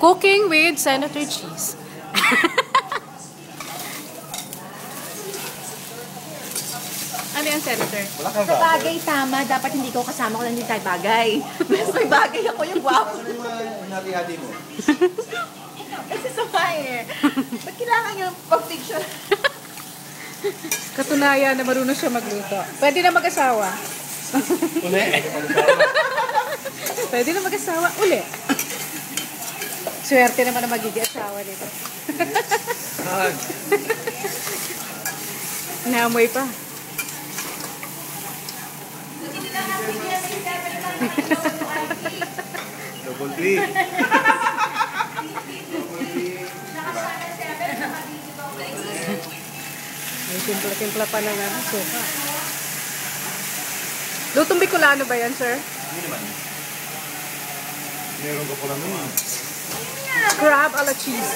Cooking with Senator Cheese. Ano yan, Senator? Wala kang Sa bagay, tama. Dapat hindi ko kasama ko lang hindi tayo bagay. Mas may bagay ako yung guwapo. Ano yung mga hati-hati mo? Kasi sabay eh. Ba't kailangan yung pag-picture? Katunayan na marunong siya magluto. Pwede na mag-asawa. Uli. Pwede na mag-asawa. Uli. Swerte naman na magiging asawa nito. Naamoy pa. Double D. May timpla-timpla pa ng suka. Lutong Bicolano ba yan, sir? Hindi naman. Meron ko po lang nun. Crab a la cheese.